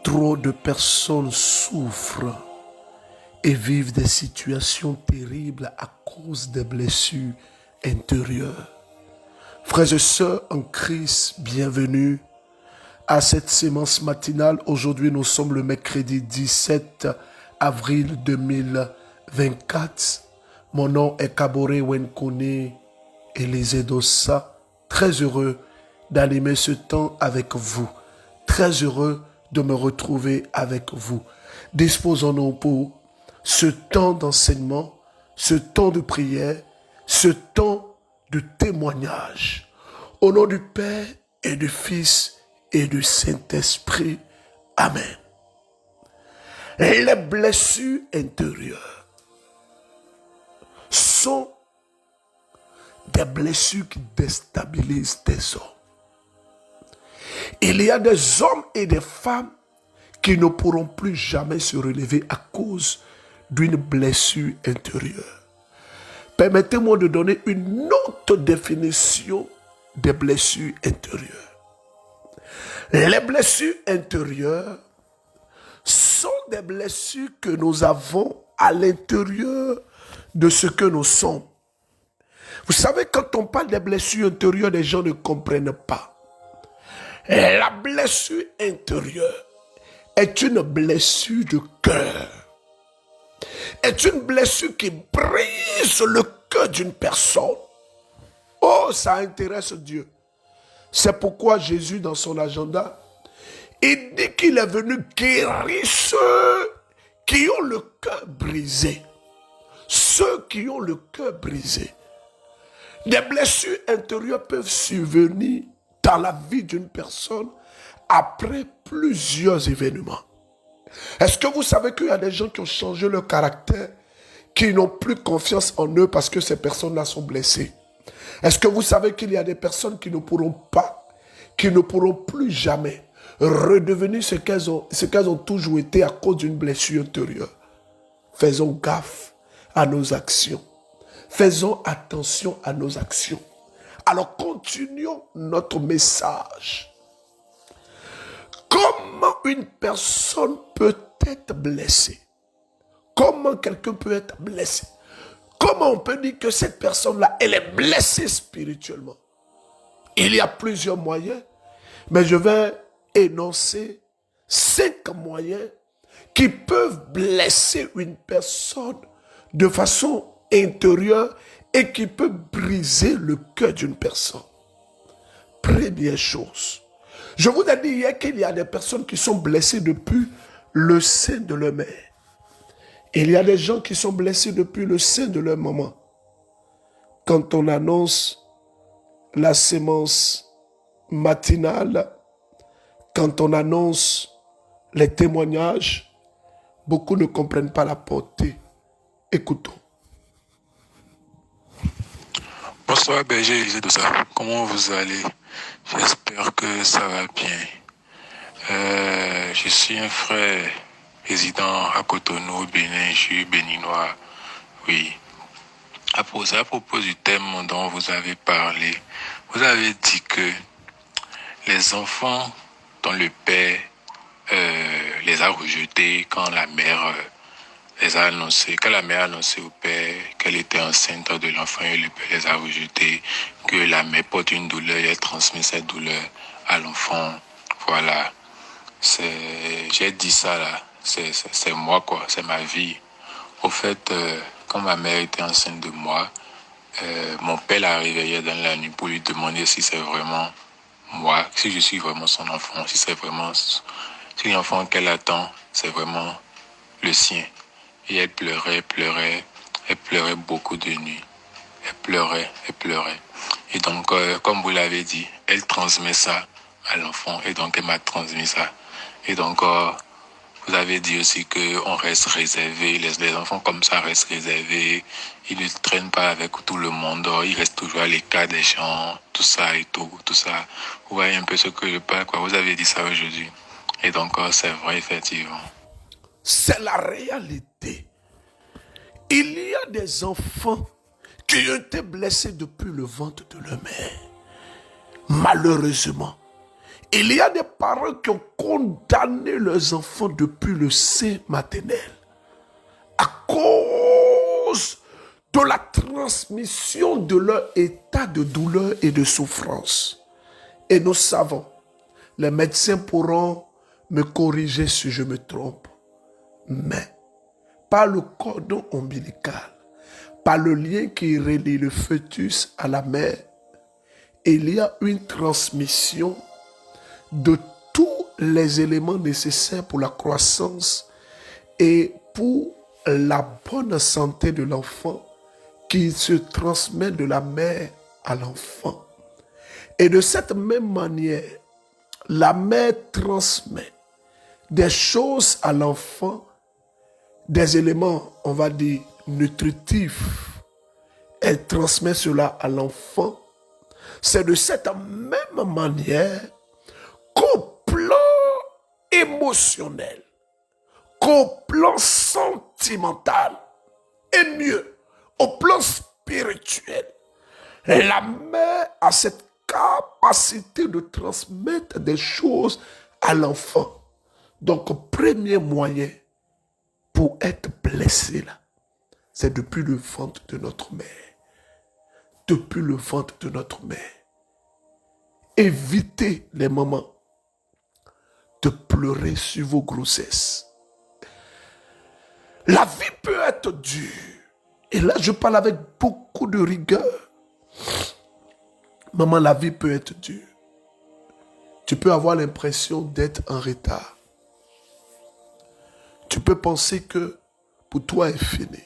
Trop de personnes souffrent et vivent des situations terribles à cause des blessures intérieures. Frères et sœurs en Christ, bienvenue à cette séance matinale. Aujourd'hui, nous sommes le mercredi 17 avril 2024. Mon nom est Kabore Wenkone Elisedosa. Très heureux d'animer ce temps avec vous. Très heureux de me retrouver avec vous. Disposons-nous pour ce temps d'enseignement, ce temps de prière, ce temps de témoignage. Au nom du Père et du Fils et du Saint-Esprit. Amen. Les blessures intérieures sont des blessures qui déstabilisent des hommes. Il y a des hommes et des femmes qui ne pourront plus jamais se relever à cause d'une blessure intérieure. Permettez-moi de donner une autre définition des blessures intérieures. Les blessures intérieures sont des blessures que nous avons à l'intérieur de ce que nous sommes. Vous savez, quand on parle des blessures intérieures, les gens ne comprennent pas. La blessure intérieure est une blessure de cœur. Est une blessure qui brise le cœur d'une personne. Oh, ça intéresse Dieu. C'est pourquoi Jésus, dans son agenda, il dit qu'il est venu guérir ceux qui ont le cœur brisé. Ceux qui ont le cœur brisé. Des blessures intérieures peuvent survenir dans la vie d'une personne après plusieurs événements. Est-ce que vous savez qu'il y a des gens qui ont changé leur caractère, qui n'ont plus confiance en eux parce que ces personnes-là sont blessées? Est-ce que vous savez qu'il y a des personnes qui ne pourront plus jamais redevenir ce qu'elles ont toujours été à cause d'une blessure intérieure? Faisons gaffe à nos actions. Faisons attention à nos actions. Alors continuons notre message. Comment une personne peut être blessée? Comment quelqu'un peut être blessé? Comment on peut dire que cette personne-là, elle est blessée spirituellement? Il y a plusieurs moyens, mais je vais énoncer 5 moyens qui peuvent blesser une personne de façon intérieure et qui peut briser le cœur d'une personne. Première chose, je vous ai dit hier qu'il y a des personnes qui sont blessées depuis le sein de leur mère. Il y a des gens qui sont blessés depuis le sein de leur maman. Quand on annonce la sémence matinale, quand on annonce les témoignages, beaucoup ne comprennent pas la portée. Écoutons. Bonsoir Berger Elisedosa, comment vous allez? J'espère que ça va bien. Je suis un frère résident à Cotonou, au Bénin, je suis béninois. Oui. À propos du thème dont vous avez parlé, vous avez dit que les enfants dont le père les a rejetés quand la mère quand la mère a annoncé au père qu'elle était enceinte de l'enfant et le père les a rejetés, que la mère porte une douleur et elle transmet cette douleur à l'enfant. Voilà. J'ai dit ça là. C'est moi quoi. C'est ma vie. Au fait, quand ma mère était enceinte de moi, mon père l'a réveillée dans la nuit pour lui demander si c'est vraiment moi, si je suis vraiment son enfant, si l'enfant qu'elle attend, c'est vraiment le sien. Et elle pleurait beaucoup de nuits. Elle pleurait. Et donc, comme vous l'avez dit, elle transmet ça à l'enfant. Et donc, elle m'a transmis ça. Et donc, vous avez dit aussi qu'on reste réservé. Les enfants comme ça restent réservés. Ils ne traînent pas avec tout le monde. Ils restent toujours à l'écart des gens. Tout ça. Vous voyez un peu ce que je parle, quoi. Vous avez dit ça aujourd'hui. Et donc, c'est vrai, effectivement. C'est la réalité. Il y a des enfants qui ont été blessés depuis le ventre de leur mère. Malheureusement, Il y a des parents qui ont condamné leurs enfants depuis le sein maternel à cause de la transmission de leur état de douleur et de souffrance. Et nous savons, les médecins pourront me corriger si je me trompe, mais par le cordon ombilical, par le lien qui relie le fœtus à la mère, il y a une transmission de tous les éléments nécessaires pour la croissance et pour la bonne santé de l'enfant qui se transmet de la mère à l'enfant. Et de cette même manière, la mère transmet des choses à l'enfant, des éléments, on va dire, nutritifs. Elle transmet cela à l'enfant. C'est de cette même manière qu'au plan émotionnel, qu'au plan sentimental, et mieux, au plan spirituel, la mère a cette capacité de transmettre des choses à l'enfant. Donc, premier moyen pour être blessé là, c'est depuis le ventre de notre mère. Depuis le ventre de notre mère. Évitez les mamans de pleurer sur vos grossesses. La vie peut être dure. Et là, je parle avec beaucoup de rigueur. Maman, la vie peut être dure. Tu peux avoir l'impression d'être en retard. Tu peux penser que pour toi est fini.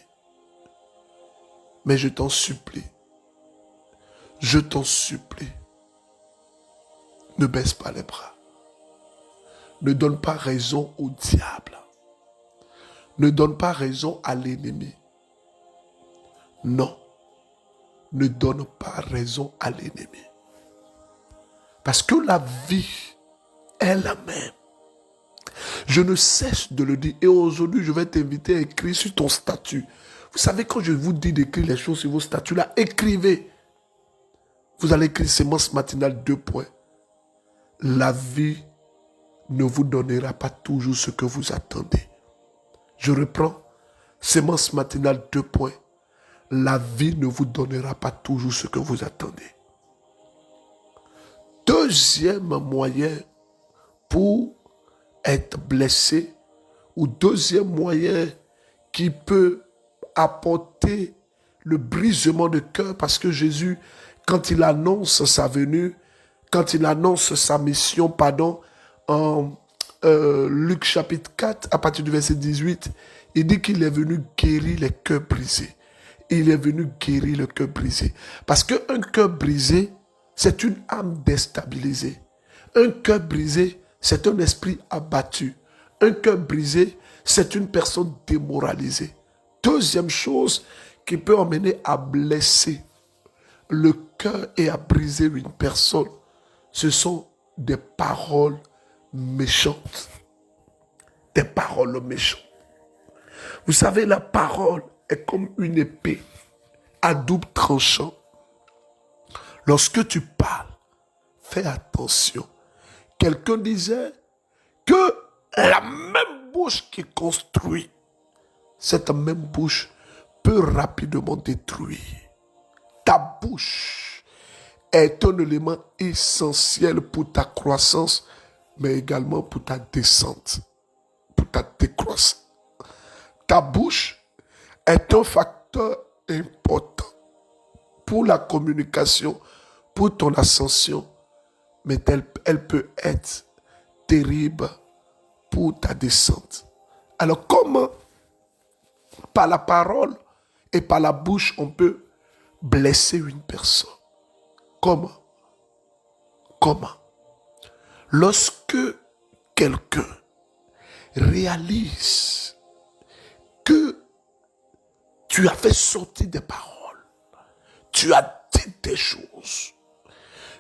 Mais je t'en supplie. Je t'en supplie. Ne baisse pas les bras. Ne donne pas raison au diable. Ne donne pas raison à l'ennemi. Non. Ne donne pas raison à l'ennemi. Parce que la vie est la même. Je ne cesse de le dire. Et aujourd'hui, je vais t'inviter à écrire sur ton statut. Vous savez, quand je vous dis d'écrire les choses sur vos statuts, là, écrivez. Vous allez écrire sémence matinale 2 points. La vie ne vous donnera pas toujours ce que vous attendez. Je reprends. Sémence matinale 2 points. La vie ne vous donnera pas toujours ce que vous attendez. Deuxième moyen pour être blessé, ou deuxième moyen qui peut apporter le brisement de cœur, parce que Jésus, quand il annonce sa venue, quand il annonce sa mission, en Luc chapitre 4, à partir du verset 18, il dit qu'il est venu guérir les cœurs brisés. Il est venu guérir le cœur brisé. Parce qu'un cœur brisé, c'est une âme déstabilisée. Un cœur brisé, c'est un esprit abattu. Un cœur brisé, c'est une personne démoralisée. Deuxième chose qui peut emmener à blesser le cœur et à briser une personne, ce sont des paroles méchantes. Des paroles méchantes. Vous savez, la parole est comme une épée à double tranchant. Lorsque tu parles, fais attention. Quelqu'un disait que la même bouche qui construit, cette même bouche peut rapidement détruire. Ta bouche est un élément essentiel pour ta croissance, mais également pour ta descente, pour ta décroissance. Ta bouche est un facteur important pour la communication, pour ton ascension, mais elle peut être terrible pour ta descente. Alors comment, par la parole et par la bouche, on peut blesser une personne? Comment? Lorsque quelqu'un réalise que tu as fait sortir des paroles, tu as dit des choses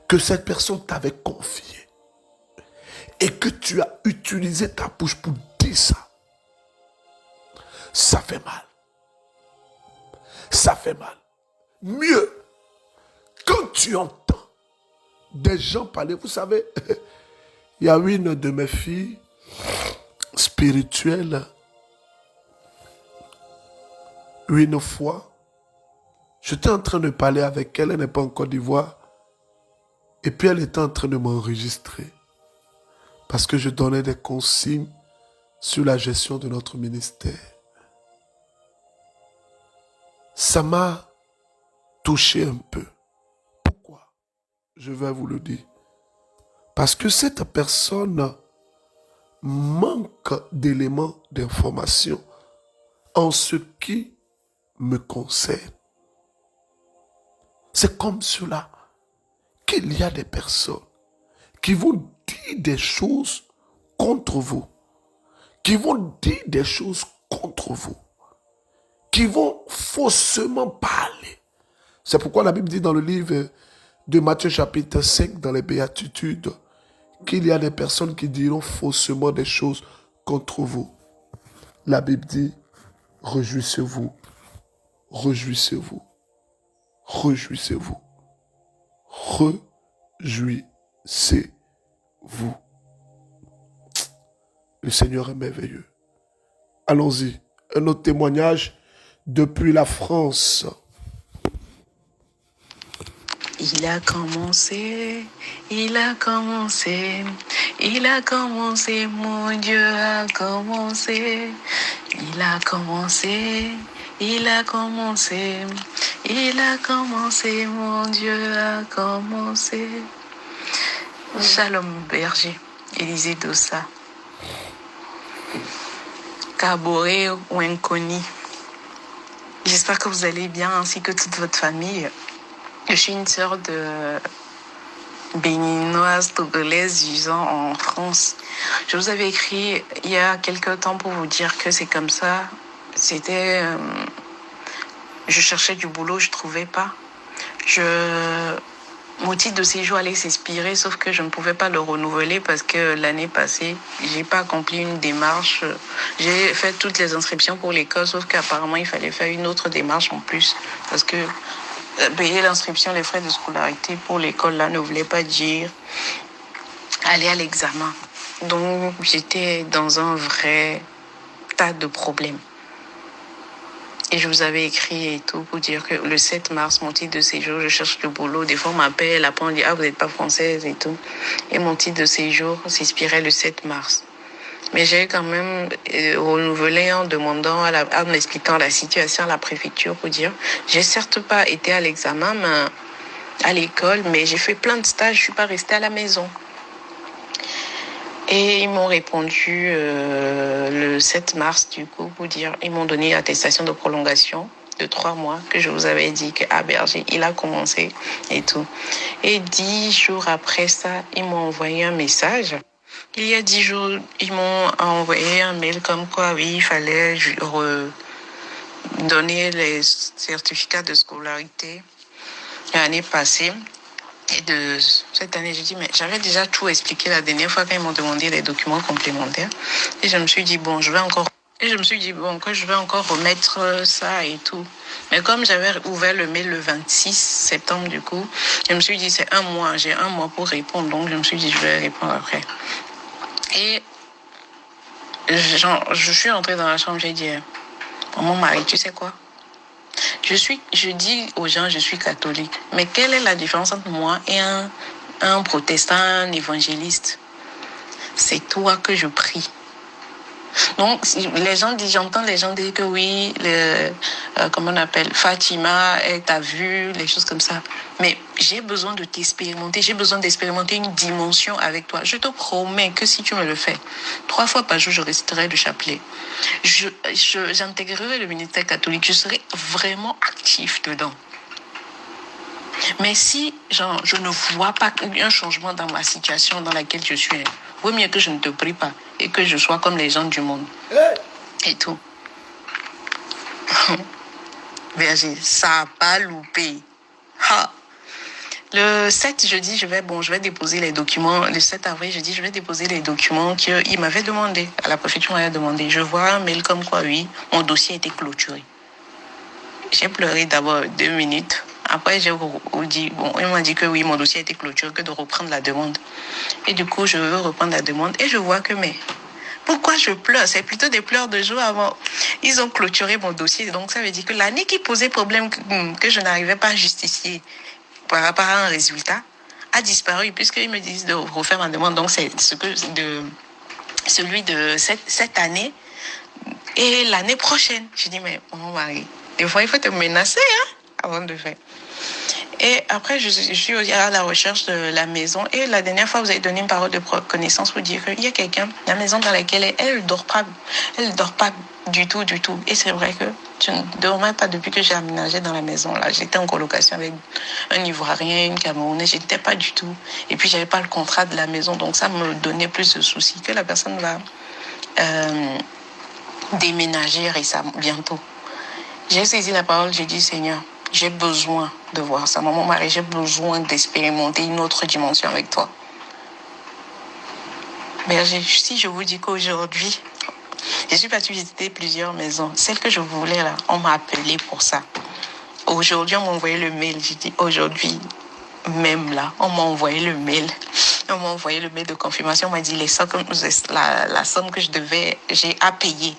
que cette personne t'avait confiées et que tu as utilisé ta bouche pour dire ça, ça fait mal. Ça fait mal. Mieux, quand tu entends des gens parler, vous savez, Il y a une de mes filles spirituelles, une fois, j'étais en train de parler avec elle, elle n'est pas en Côte d'Ivoire, et puis elle était en train de m'enregistrer parce que je donnais des consignes sur la gestion de notre ministère. Ça m'a touché un peu. Pourquoi? Je vais vous le dire. Parce que cette personne manque d'éléments d'information en ce qui me concerne. C'est comme cela qu'il y a des personnes qui vont dire des choses contre vous, qui vont dire des choses contre vous, qui vont faussement parler. C'est pourquoi la Bible dit dans le livre de Matthieu chapitre 5, dans les Béatitudes, qu'il y a des personnes qui diront faussement des choses contre vous. La Bible dit, réjouissez-vous, réjouissez-vous, réjouissez-vous, réjouissez-vous. Le Seigneur est merveilleux. Allons-y. Un autre témoignage depuis la France. Il a commencé, il a commencé, il a commencé, mon Dieu a commencé. Il a commencé, il a commencé, il a commencé, mon Dieu a commencé. Shalom Berger, Élisée Dossa, Caboret ou Inconi. J'espère que vous allez bien ainsi que toute votre famille. Je suis une sœur de béninoise togolaise vivant en France. Je vous avais écrit il y a quelques temps pour vous dire que c'est comme ça. C'était... je cherchais du boulot, je ne trouvais pas. Mon titre de séjour allait s'expirer, sauf que je ne pouvais pas le renouveler parce que l'année passée, je n'ai pas accompli une démarche. J'ai fait toutes les inscriptions pour l'école, sauf qu'apparemment, il fallait faire une autre démarche en plus parce que payer l'inscription, les frais de scolarité pour l'école, là, ne voulait pas dire aller à l'examen. Donc, j'étais dans un vrai tas de problèmes. Et je vous avais écrit et tout pour dire que le 7 mars, mon titre de séjour, je cherche du boulot. Des fois, on m'appelle, après on dit « Ah, vous n'êtes pas française » et tout. Et mon titre de séjour s'expirait le 7 mars. Mais j'ai quand même renouvelé en demandant, en expliquant la situation à la préfecture pour dire, j'ai certes pas été à l'examen, à l'école, mais j'ai fait plein de stages, je suis pas restée à la maison. Et ils m'ont répondu le 7 mars, du coup, pour dire, ils m'ont donné l'attestation de prolongation de 3 mois, que je vous avais dit qu'à Berger, il a commencé et tout. Et 10 jours après ça, ils m'ont envoyé un message. Il y a 10 jours, ils m'ont envoyé un mail comme quoi, oui, il fallait donner les certificats de scolarité l'année passée. Et de cette année, j'ai dit, mais j'avais déjà tout expliqué la dernière fois quand ils m'ont demandé les documents complémentaires. Et je me suis dit, bon, je vais encore remettre ça et tout. Mais comme j'avais ouvert le mail le 26 septembre, du coup, je me suis dit, c'est 1 mois, j'ai 1 mois pour répondre. Donc, je me suis dit, je vais répondre après. Et je suis entrée dans la chambre, j'ai dit, mon mari, tu sais quoi? Je dis aux gens, je suis catholique. Mais quelle est la différence entre moi et un protestant, un évangéliste? C'est toi que je prie. Donc, j'entends les gens dire que oui, comment on appelle, Fatima est à vue, les choses comme ça. Mais j'ai besoin de t'expérimenter, j'ai besoin d'expérimenter une dimension avec toi. Je te promets que si tu me le fais, 3 fois par jour, je réciterai le chapelet. J'intégrerai le ministère catholique, je serai vraiment actif dedans. Mais si, je ne vois pas un changement dans ma situation dans laquelle je suis, vaut mieux que je ne te prie pas et que je sois comme les gens du monde. Et tout. Berger, ça n'a pas loupé. Ha. Le 7, je dis, je vais déposer les documents. Le 7 avril, je dis, je vais déposer les documents qu'il m'avait demandé. À la préfecture, m'avait demandé. Je vois un mail comme quoi, oui, mon dossier a été clôturé. J'ai pleuré d'abord 2 minutes Après, j'ai dit, bon, il m'a dit que oui, mon dossier a été clôturé, que de reprendre la demande. Et du coup, je veux reprendre la demande et je vois que, mais pourquoi je pleure? C'est plutôt des pleurs de joie avant. Ils ont clôturé mon dossier. Donc, ça veut dire que l'année qui posait problème, que je n'arrivais pas à justifier par rapport à un résultat, a disparu puisqu'ils me disent de refaire ma demande. Donc, c'est celui de cette année et l'année prochaine. Je dis, mais mon mari, des fois, il faut te menacer avant de faire. Et après, je suis à la recherche de la maison. Et la dernière fois, vous avez donné une parole de connaissance pour dire qu'il y a quelqu'un, la maison dans laquelle elle dort pas du tout. Et c'est vrai que je ne dormais pas depuis que j'ai aménagé dans la maison. Là, j'étais en colocation avec un Ivoirien, une Camerounaise. J'étais pas du tout. Et puis, j'avais pas le contrat de la maison. Donc, ça me donnait plus de soucis que la personne va déménager récemment, bientôt. J'ai saisi la parole, j'ai dit, Seigneur, j'ai besoin de voir ça. Mon mari, j'ai besoin d'expérimenter une autre dimension avec toi. Berger, si je vous dis qu'aujourd'hui, je suis partie visiter plusieurs maisons. Celle que je voulais là, on m'a appelé pour ça. Aujourd'hui, on m'a envoyé le mail. J'ai dit, aujourd'hui, même là, on m'a envoyé le mail. On m'a envoyé le mail de confirmation. On m'a dit la somme que j'ai à payer.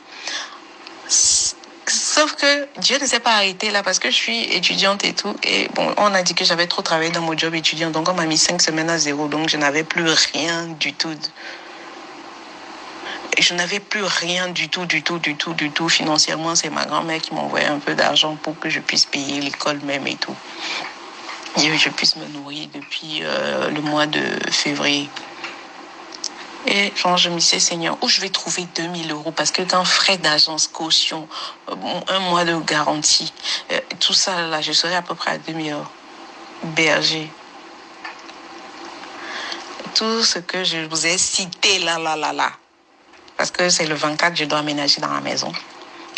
Sauf que Dieu ne s'est pas arrêté là parce que je suis étudiante et tout. Et bon, on a dit que j'avais trop travaillé dans mon job étudiant. Donc, on m'a mis 5 semaines à zéro. Donc, je n'avais plus rien du tout. Je n'avais plus rien du tout. Financièrement, c'est ma grand-mère qui m'envoyait un peu d'argent pour que je puisse payer l'école même et tout. Et que je puisse me nourrir depuis le mois de février. Et genre, je me disais, Seigneur, où je vais trouver 2000 euros? Parce que quand frais d'agence, caution, un mois de garantie, tout ça, là, je serais à peu près à 2000 euros. Berger. Tout ce que je vous ai cité là. Parce que c'est le 24, je dois aménager dans la maison.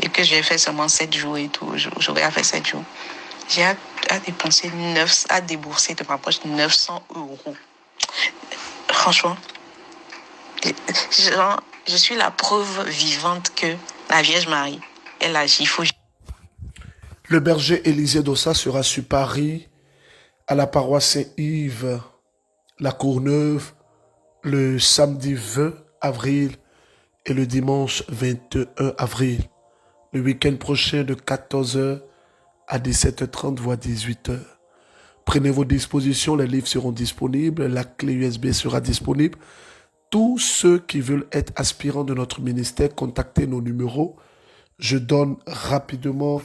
Et que j'ai fait seulement 7 jours et tout. J'aurais fait 7 jours. J'ai à débourser de ma poche 900 euros. Franchement. Je suis la preuve vivante que la Vierge Marie, elle agit. Le berger Élisée Dossa sera sur Paris, à la paroisse Saint-Yves, la Courneuve, le samedi 20 avril et le dimanche 21 avril. Le week-end prochain de 14h à 17h30, voire 18h. Prenez vos dispositions, les livres seront disponibles, la clé USB sera disponible. Tous ceux qui veulent être aspirants de notre ministère, contactez nos numéros. Je donne rapidement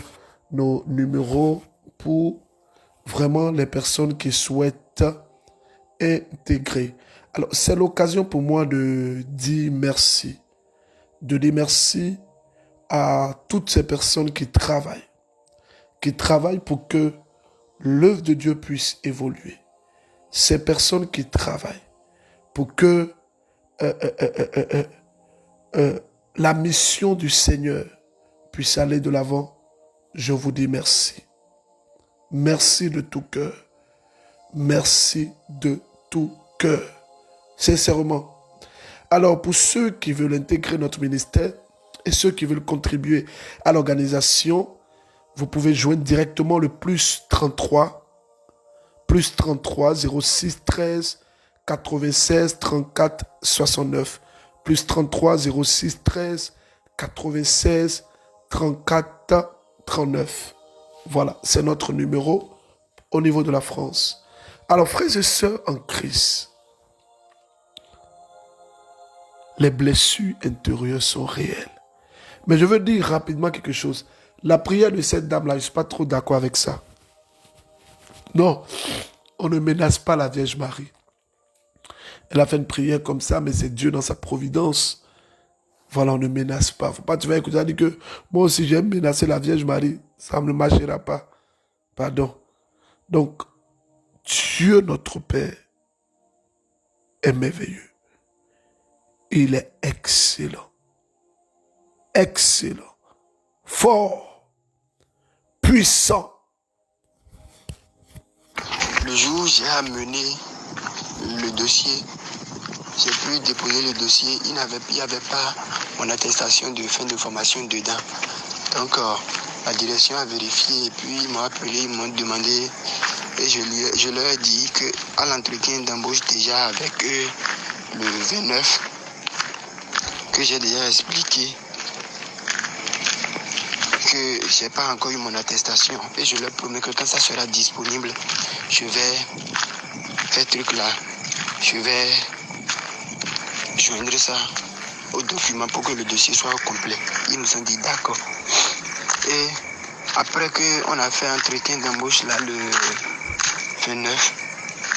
nos numéros pour vraiment les personnes qui souhaitent intégrer. Alors, c'est l'occasion pour moi de dire merci. De dire merci à toutes ces personnes qui travaillent pour que l'œuvre de Dieu puisse évoluer. Ces personnes qui travaillent pour que la mission du Seigneur puisse aller de l'avant, je vous dis merci. Merci de tout cœur. Merci de tout cœur. Sincèrement. Alors, pour ceux qui veulent intégrer notre ministère et ceux qui veulent contribuer à l'organisation, vous pouvez joindre directement le +33 06 13 96 34 69 +33 06 13 96 34 39. Voilà, c'est notre numéro au niveau de la France. Alors, frères et sœurs en Christ, les blessures intérieures sont réelles. Mais je veux dire rapidement quelque chose. La prière de cette dame-là, je ne suis pas trop d'accord avec ça. Non, on ne menace pas la Vierge Marie. Elle a fait une prière comme ça, mais c'est Dieu dans sa providence. Voilà, on ne menace pas. Faut pas tu vas écouter, dire que moi aussi j'aime menacer la Vierge Marie. Ça ne marchera pas. Pardon. Donc, Dieu notre Père est merveilleux. Il est excellent. Excellent. Fort. Puissant. Le jour où j'ai amené le dossier, j'ai pu déposer le dossier. Il n'y avait pas mon attestation de fin de formation dedans. Donc, La direction a vérifié et puis ils m'ont appelé, ils m'ont demandé et je leur ai dit qu'à l'entretien d'embauche déjà avec eux le 29, que j'ai déjà expliqué que je n'ai pas encore eu mon attestation. Et je leur promets que quand ça sera disponible, je vais faire ce truc là. Je vais joindre ça au document pour que le dossier soit complet. Ils nous ont dit d'accord. Et après qu'on a fait un entretien d'embauche là le 29,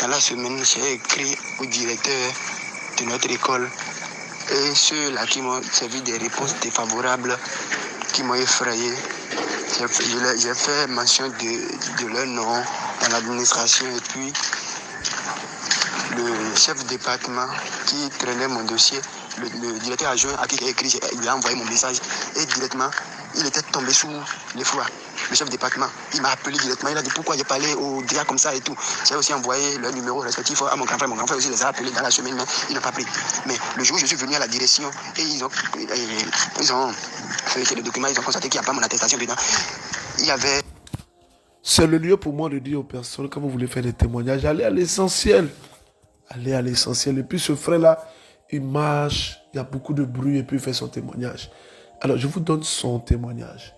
dans la semaine, j'ai écrit au directeur de notre école et ceux-là qui m'ont servi des réponses défavorables, qui m'ont effrayé. J'ai fait mention de leur nom dans l'administration et puis le chef de département qui traînait mon dossier, le directeur adjoint à qui j'ai écrit, il lui a envoyé mon message et directement, il était tombé sous les froids. Le chef de département, il m'a appelé directement, il a dit pourquoi j'ai parlé au DIA comme ça et tout. J'ai aussi envoyé leur numéro respectif à mon grand frère aussi les a appelés dans la semaine, mais il n'a pas pris. Mais le jour où je suis venu à la direction et ils ont fait le document, ils ont constaté qu'il n'y a pas mon attestation dedans. Il y avait... C'est le lieu pour moi de dire aux personnes, quand vous voulez faire des témoignages, allez à l'essentiel. Allez à l'essentiel. Et puis ce frère-là, il marche, il y a beaucoup de bruit et puis il fait son témoignage. Alors je vous donne son témoignage.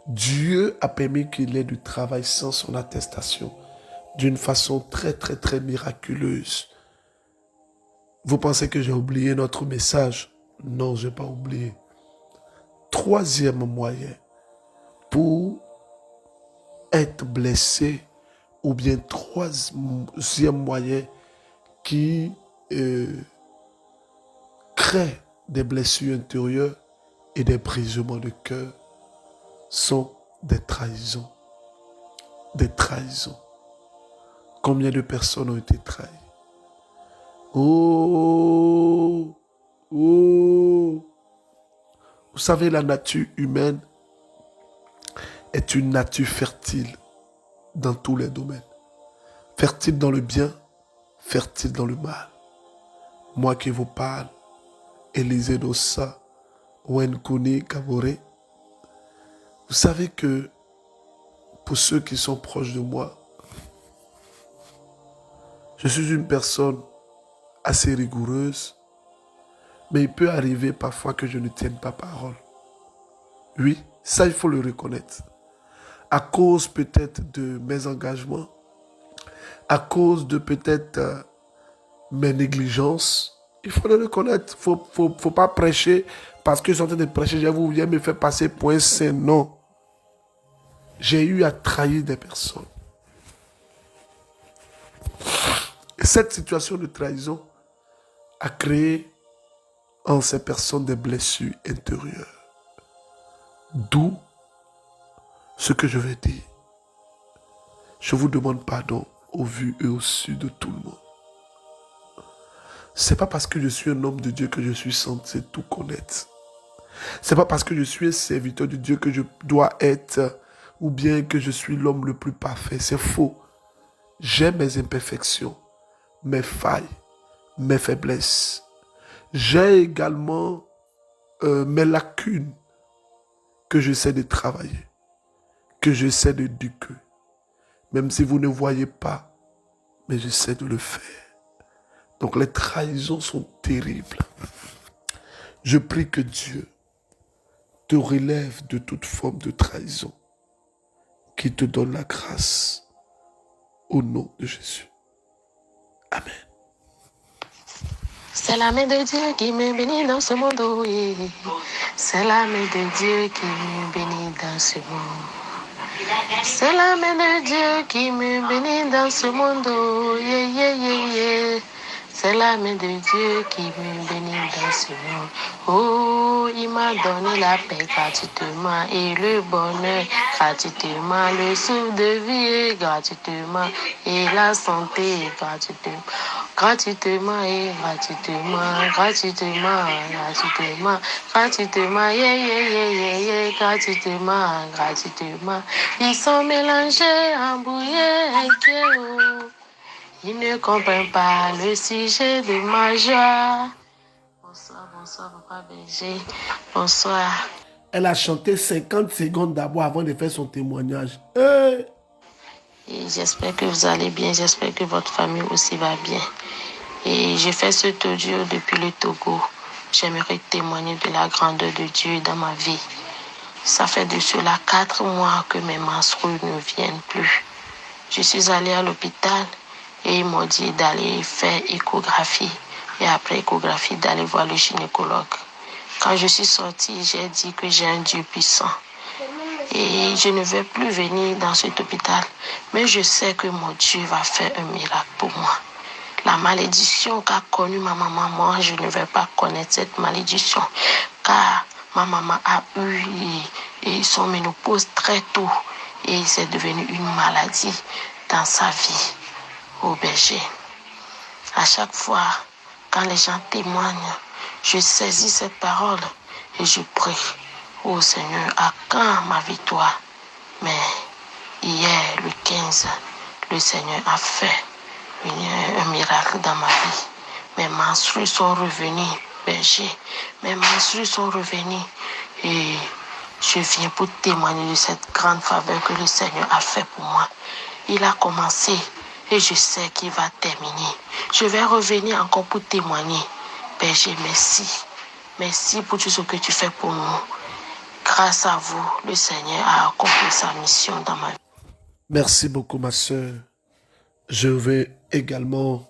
Dieu a permis qu'il ait du travail sans son attestation, d'une façon très très très miraculeuse. Vous pensez que j'ai oublié notre message? Non, je n'ai pas oublié. Troisième moyen pour être blessé, ou bien troisième moyen qui crée des blessures intérieures et des brisements de cœur, sont des trahisons. Des trahisons. Combien de personnes ont été trahies? Oh! Oh! Vous savez, la nature humaine est une nature fertile dans tous les domaines. Fertile dans le bien, fertile dans le mal. Moi qui vous parle, Élisée Dossa, Wenkuni Kabore, vous savez que pour ceux qui sont proches de moi, je suis une personne assez rigoureuse, mais il peut arriver parfois que je ne tienne pas parole. Oui, ça il faut le reconnaître. À cause peut-être de mes engagements, à cause de peut-être mes négligences, il faut le reconnaître. Faut pas prêcher parce que je suis en train de prêcher, je vous viens me faire passer pour un saint. Non. J'ai eu à trahir des personnes. Et cette situation de trahison a créé en ces personnes des blessures intérieures. D'où ce que je vais dire. Je vous demande pardon au vu et au su de tout le monde. C'est pas parce que je suis un homme de Dieu que je suis censé tout connaître. C'est pas parce que je suis un serviteur de Dieu que je dois être ou bien que je suis l'homme le plus parfait. C'est faux. J'ai mes imperfections, mes failles, mes faiblesses. J'ai également mes lacunes que j'essaie de travailler, que j'essaie de d'éduquer. Même si vous ne voyez pas, mais j'essaie de le faire. Donc les trahisons sont terribles. Je prie que Dieu te relève de toute forme de trahison, qu'il te donne la grâce au nom de Jésus. Amen. C'est la main de Dieu qui me bénit dans ce monde, oui. C'est la main de Dieu qui me bénit dans ce monde. C'est la main de Dieu qui me bénit dans ce monde, yeah, yeah, yeah, yeah. C'est la main de Dieu qui me bénit dans ce monde. Oh, il m'a donné la paix gratuitement et le bonheur gratuitement, le souffle de vie gratuitement et la santé gratuitement. Gratuitement et gratuitement, gratuitement, gratuitement, gratuitement, yeah, yeah, yeah, yeah, yeah, gratuitement, gratuitement. Ils sont mélangés, embrouillés, oh. Ils ne comprennent pas le sujet de ma joie. Bonsoir, bonsoir, Papa Berger. Bonsoir. Elle a chanté 50 secondes d'abord avant de faire son témoignage. Et j'espère que vous allez bien. J'espère que votre famille aussi va bien. Et je fais ce audio depuis le Togo. J'aimerais témoigner de la grandeur de Dieu dans ma vie. Ça fait de cela 4 mois que mes menstrues ne viennent plus. Je suis allée à l'hôpital et ils m'ont dit d'aller faire échographie. Et après échographie, d'aller voir le gynécologue. Quand je suis sortie, j'ai dit que j'ai un Dieu puissant. Et je ne vais plus venir dans cet hôpital. Mais je sais que mon Dieu va faire un miracle pour moi. La malédiction qu'a connue ma maman, moi, je ne vais pas connaître cette malédiction. Car ma maman a eu son ménopause très tôt. Et c'est devenu une maladie dans sa vie au berger. À chaque fois, quand les gens témoignent, je saisis cette parole et je prie. Oh Seigneur, à quand ma victoire? Mais hier, le 15, le Seigneur a fait un miracle dans ma vie. Mes menstrues sont revenues, berger. Mes menstrues sont revenues. Et je viens pour témoigner de cette grande faveur que le Seigneur a fait pour moi. Il a commencé et je sais qu'il va terminer. Je vais revenir encore pour témoigner. Berger, merci. Merci pour tout ce que tu fais pour nous. Grâce à vous, le Seigneur a accompli sa mission dans ma vie. Merci beaucoup, ma soeur. Je vais également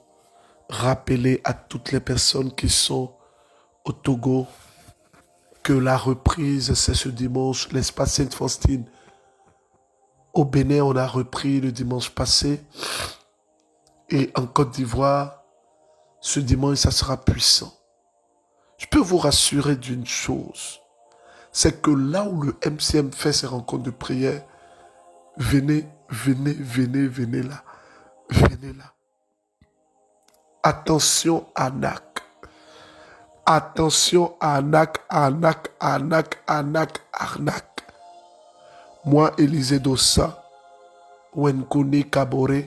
rappeler à toutes les personnes qui sont au Togo que la reprise, c'est ce dimanche, l'espace Sainte-Faustine. Au Bénin, on a repris le dimanche passé. Et en Côte d'Ivoire, ce dimanche, ça sera puissant. Je peux vous rassurer d'une chose. C'est que là où le MCM fait ses rencontres de prière, venez là. Venez là. Attention à Anak. Attention à Anak. Moi, Élisée Dossa, Wenkone Kabore,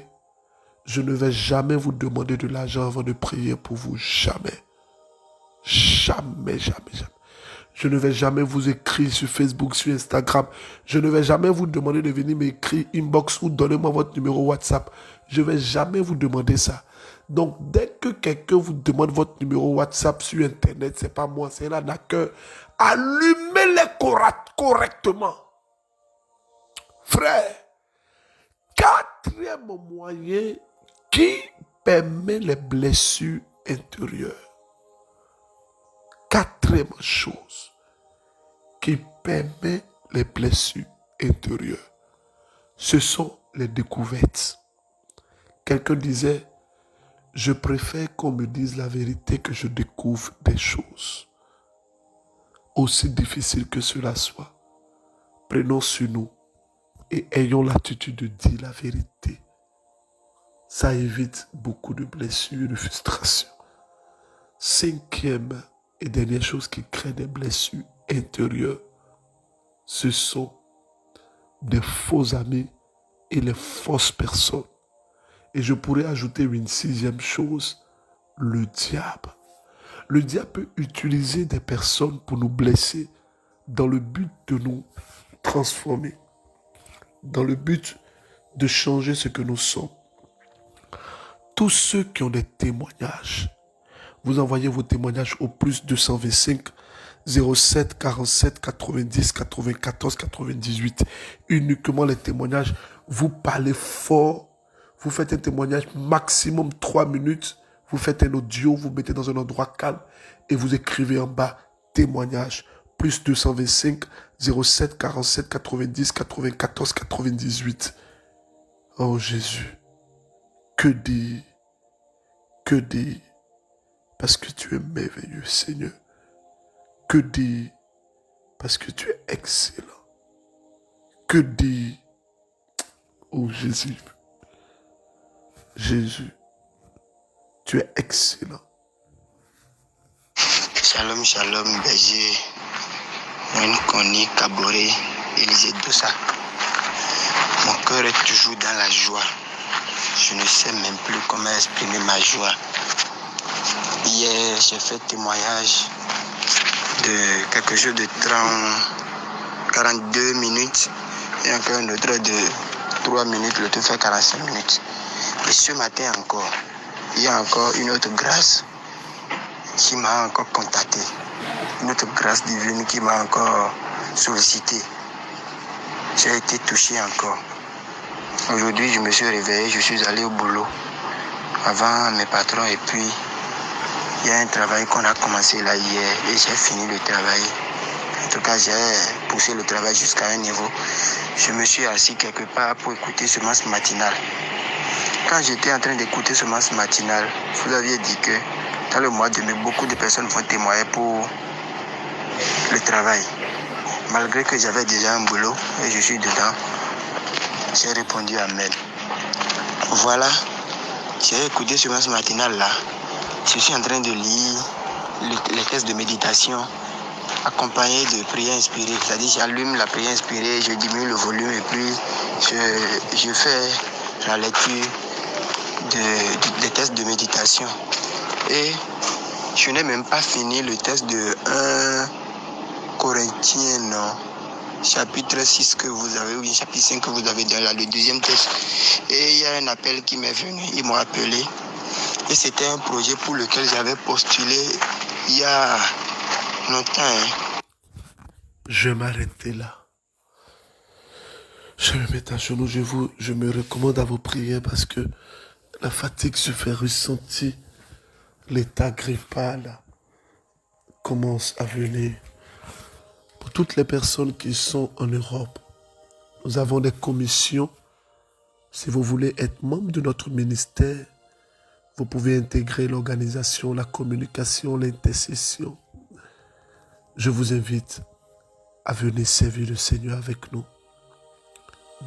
je ne vais jamais vous demander de l'argent avant de prier pour vous. Jamais. Jamais. Je ne vais jamais vous écrire sur Facebook, sur Instagram. Je ne vais jamais vous demander de venir m'écrire inbox ou donnez-moi votre numéro WhatsApp. Je ne vais jamais vous demander ça. Donc, dès que quelqu'un vous demande votre numéro WhatsApp sur Internet, c'est pas moi, c'est un arnaqueur. Allumez-les correctement. Frère, quatrième moyen qui permet les blessures intérieures. Quatrième chose qui permet les blessures intérieures, ce sont les découvertes. Quelqu'un disait, je préfère qu'on me dise la vérité que je découvre des choses. Aussi difficile que cela soit, prenons sur nous et ayons l'attitude de dire la vérité. Ça évite beaucoup de blessures, de frustrations. Cinquième et dernière chose qui crée des blessures intérieures, ce sont des faux amis et les fausses personnes. Et je pourrais ajouter une sixième chose, le diable. Le diable peut utiliser des personnes pour nous blesser dans le but de nous transformer, dans le but de changer ce que nous sommes. Tous ceux qui ont des témoignages, vous envoyez vos témoignages au plus 225 07 47 90 94 98. Uniquement les témoignages. Vous parlez fort. Vous faites un témoignage maximum 3 minutes. Vous faites un audio. Vous mettez dans un endroit calme. Et vous écrivez en bas témoignage. Plus 225 07 47 90 94 98. Oh Jésus. Que dire? Que dire? Parce que tu es merveilleux, Seigneur. Que dire? Parce que tu es excellent. Que dire? Oh Jésus. Jésus, tu es excellent. Shalom, shalom, berger. Wenkone Kabore, Élisée Dossa. Mon cœur est toujours dans la joie. Je ne sais même plus comment exprimer ma joie. Hier, j'ai fait témoignage de quelque chose de 42 minutes et encore un autre de 3 minutes, le tout fait 45 minutes. Et ce matin encore, il y a encore une autre grâce qui m'a encore contacté. Une autre grâce divine qui m'a encore sollicité. J'ai été touché encore. Aujourd'hui, je me suis réveillé, je suis allé au boulot avant mes patrons et puis il y a un travail qu'on a commencé là hier et j'ai fini le travail. En tout cas, j'ai poussé le travail jusqu'à un niveau. Je me suis assis quelque part pour écouter Semence matinale. Quand j'étais en train d'écouter Semence matinale, vous aviez dit que dans le mois de mai, beaucoup de personnes vont témoigner pour le travail. Malgré que j'avais déjà un boulot et je suis dedans, j'ai répondu Amen. Voilà, j'ai écouté Semence matinale là. Je suis en train de lire les textes de méditation accompagné de prières inspirées. C'est-à-dire j'allume la prière inspirée, je diminue le volume et puis je fais la lecture des textes de méditation. Et je n'ai même pas fini le texte de 1 Corinthiens, non, chapitre 6 que vous avez, ou bien chapitre 5 que vous avez dans le deuxième texte. Et il y a un appel qui m'est venu, ils m'ont appelé. Et c'était un projet pour lequel j'avais postulé il y a longtemps. Je vais m'arrêter là. Je me mets à genoux, je me recommande à vos prières parce que la fatigue se fait ressentir. L'état grippal commence à venir. Pour toutes les personnes qui sont en Europe, nous avons des commissions. Si vous voulez être membre de notre ministère, vous pouvez intégrer l'organisation, la communication, l'intercession. Je vous invite à venir servir le Seigneur avec nous.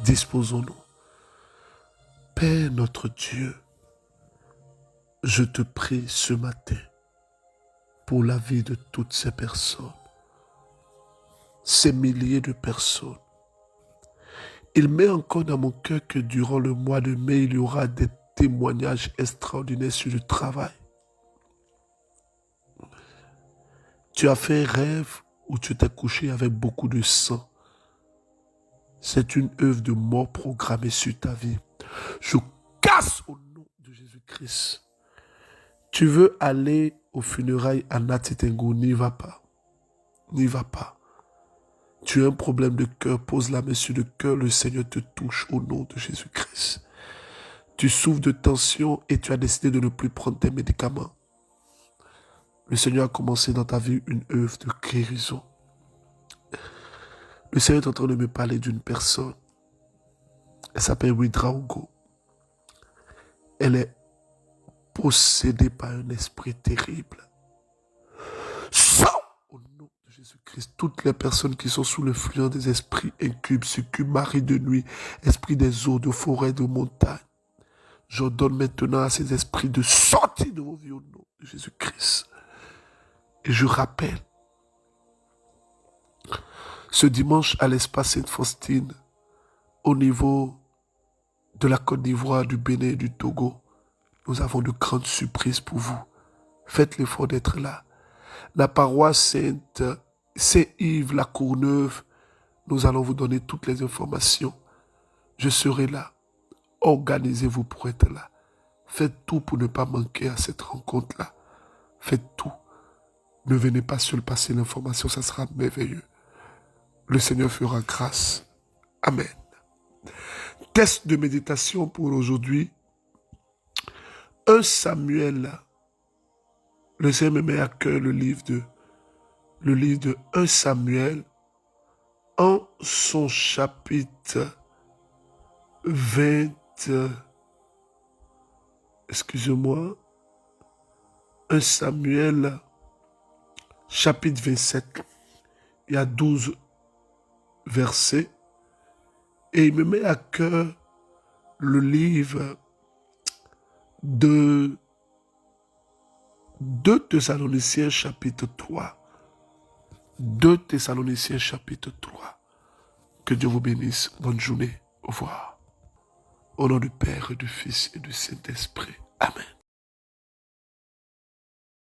Disposons-nous. Père notre Dieu, je te prie ce matin pour la vie de toutes ces personnes, ces milliers de personnes. Il met encore dans mon cœur que durant le mois de mai, il y aura des témoignages extraordinaires sur le travail. Tu as fait un rêve où tu t'es couché avec beaucoup de sang. C'est une œuvre de mort programmée sur ta vie. Je casse au nom de Jésus-Christ. Tu veux aller aux funérailles à Natitengo, n'y va pas. N'y va pas. Tu as un problème de cœur, pose la main sur le cœur, le Seigneur te touche au nom de Jésus-Christ. Tu souffres de tension et tu as décidé de ne plus prendre tes médicaments. Le Seigneur a commencé dans ta vie une œuvre de guérison. Le Seigneur est en train de me parler d'une personne. Elle s'appelle Widraogo. Elle est possédée par un esprit terrible. Sors au nom de Jésus-Christ. Toutes les personnes qui sont sous l'influence des esprits incubes, succubes, maris de nuit, esprits des eaux, de forêts, de montagnes. J'ordonne maintenant à ces esprits de sortir de vos vies au nom de Jésus-Christ. Et je rappelle, ce dimanche à l'espace Sainte-Faustine, au niveau de la Côte d'Ivoire, du Bénin et du Togo, nous avons de grandes surprises pour vous. Faites l'effort d'être là. La paroisse Saint-Yves, la Courneuve, nous allons vous donner toutes les informations. Je serai là. Organisez-vous pour être là. Faites tout pour ne pas manquer à cette rencontre-là. Faites tout. Ne venez pas seul passer l'information, ça sera merveilleux. Le Seigneur fera grâce. Amen. Test de méditation pour aujourd'hui. 1 Samuel. Le Seigneur me met à cœur le livre de 1 Samuel en son chapitre 20. Excusez-moi. 1 Samuel chapitre 27. Il y a 12 versets. Et il me met à cœur le livre de 2 Thessaloniciens chapitre 3. 2 Thessaloniciens chapitre 3. Que Dieu vous bénisse. Bonne journée. Au revoir. Au nom du Père, et du Fils et du Saint-Esprit. Amen.